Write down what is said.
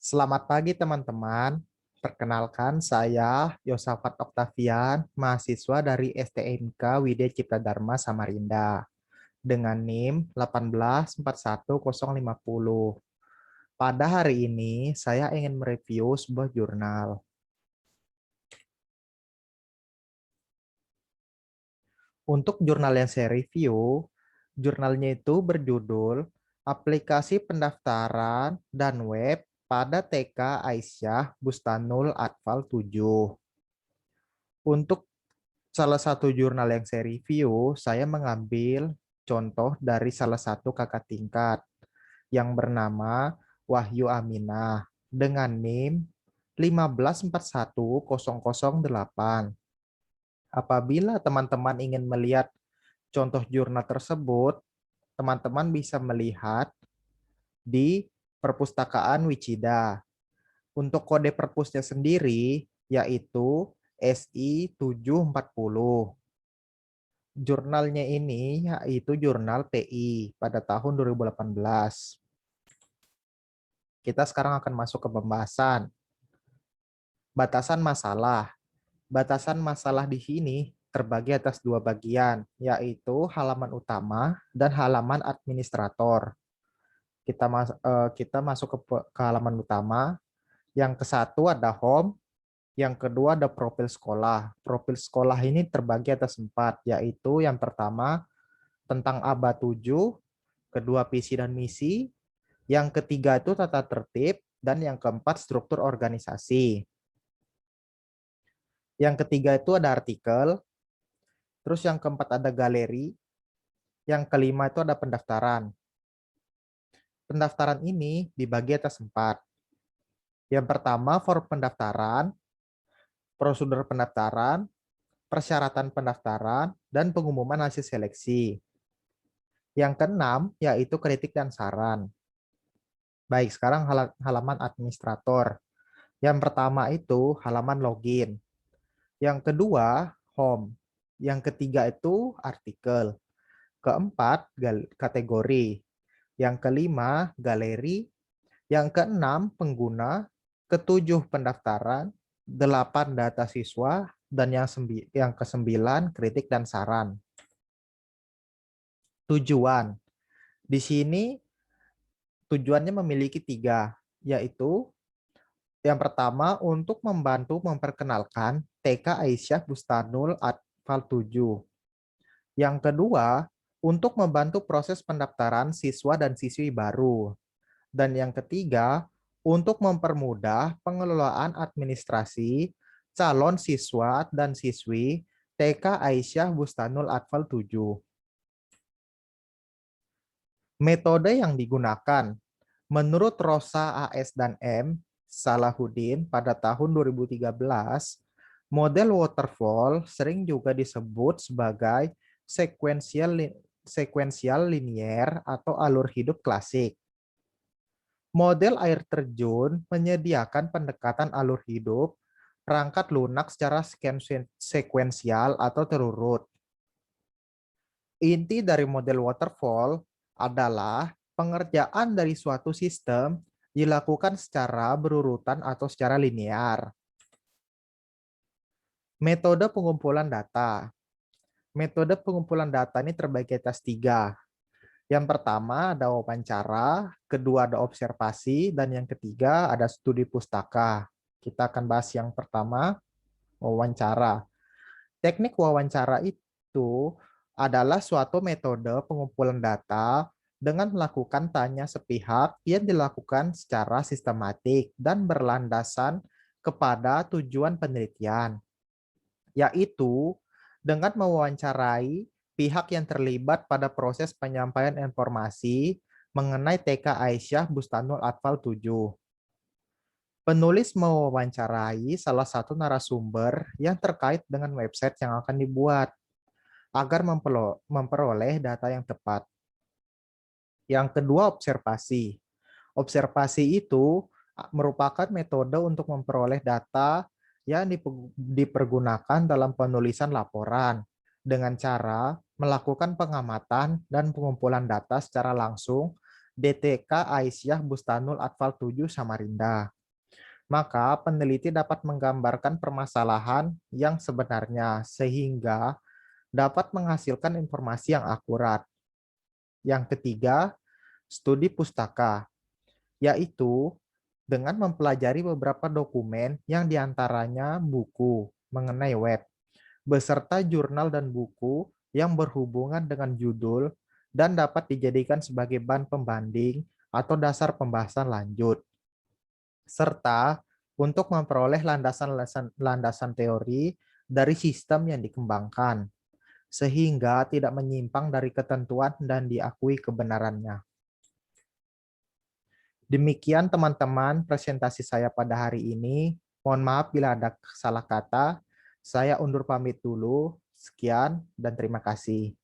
Selamat pagi teman-teman. Perkenalkan saya Yosafat Oktavian, mahasiswa dari STMK Widya Cipta Dharma Samarinda dengan NIM 1841050. Pada hari ini saya ingin mereview sebuah jurnal. Untuk jurnal yang saya review, jurnalnya itu berjudul Aplikasi Pendaftaran dan Web pada TK Aisyah Bustanul Atfal 7. Untuk salah satu jurnal yang saya review, saya mengambil contoh dari salah satu kakak tingkat yang bernama Wahyu Aminah dengan NIM 1541008. Apabila teman-teman ingin melihat contoh jurnal tersebut, teman-teman bisa melihat di perpustakaan Wicida. Untuk kode perpusnya sendiri yaitu SI 740. Jurnalnya ini yaitu jurnal PI pada tahun 2018. Kita sekarang akan masuk ke pembahasan. Batasan masalah. Batasan masalah di sini terbagi atas dua bagian, yaitu halaman utama dan halaman administrator. Kita masuk ke halaman utama. Yang ke satu ada home, yang kedua ada profil sekolah. Profil sekolah ini terbagi atas 4, yaitu yang pertama tentang ABA 7, kedua visi dan misi, yang ketiga itu tata tertib, dan yang keempat struktur organisasi. Yang ketiga itu ada artikel, terus yang keempat ada galeri, yang kelima itu ada pendaftaran. Pendaftaran ini dibagi atas 4. Yang pertama form pendaftaran, prosedur pendaftaran, persyaratan pendaftaran, dan pengumuman hasil seleksi. Yang keenam yaitu kritik dan saran. Baik, sekarang halaman administrator. Yang pertama itu halaman login. Yang kedua, home. Yang ketiga itu artikel. Keempat, kategori. Yang kelima, galeri. Yang keenam, pengguna. Ketujuh, pendaftaran. 8, data siswa. Dan yang kesembilan, kritik dan saran. Tujuan. Di sini tujuannya memiliki 3, yaitu yang pertama untuk membantu memperkenalkan TK Aisyah Bustanul Atfal 7. Yang kedua, untuk membantu proses pendaftaran siswa dan siswi baru. Dan yang ketiga, untuk mempermudah pengelolaan administrasi calon siswa dan siswi TK Aisyah Bustanul Atfal 7. Metode yang digunakan menurut Rosa AS dan M. Salahuddin pada tahun 2013, model waterfall sering juga disebut sebagai sequential linear atau alur hidup klasik. Model air terjun menyediakan pendekatan alur hidup perangkat lunak secara sekuensial atau terurut. Inti dari model waterfall adalah pengerjaan dari suatu sistem dilakukan secara berurutan atau secara linear. Metode pengumpulan data. Metode pengumpulan data ini terbagi atas 3. Yang pertama ada wawancara, kedua ada observasi, dan yang ketiga ada studi pustaka. Kita akan bahas yang pertama, wawancara. Teknik wawancara itu adalah suatu metode pengumpulan data dengan melakukan tanya sepihak yang dilakukan secara sistematik dan berlandasan kepada tujuan penelitian, yaitu dengan mewawancarai pihak yang terlibat pada proses penyampaian informasi mengenai TK Aisyah Bustanul Atfal 7. Penulis mewawancarai salah satu narasumber yang terkait dengan website yang akan dibuat agar memperoleh data yang tepat. Yang kedua, observasi. Observasi itu merupakan metode untuk memperoleh data yang dipergunakan dalam penulisan laporan dengan cara melakukan pengamatan dan pengumpulan data secara langsung DTK Aisyah Bustanul Atfal 7 Samarinda. Maka peneliti dapat menggambarkan permasalahan yang sebenarnya sehingga dapat menghasilkan informasi yang akurat. Yang ketiga, studi pustaka, yaitu dengan mempelajari beberapa dokumen yang diantaranya buku mengenai web, beserta jurnal dan buku yang berhubungan dengan judul dan dapat dijadikan sebagai bahan pembanding atau dasar pembahasan lanjut. Serta untuk memperoleh landasan teori dari sistem yang dikembangkan, sehingga tidak menyimpang dari ketentuan dan diakui kebenarannya. Demikian teman-teman presentasi saya pada hari ini. Mohon maaf bila ada salah kata. Saya undur pamit dulu. Sekian dan terima kasih.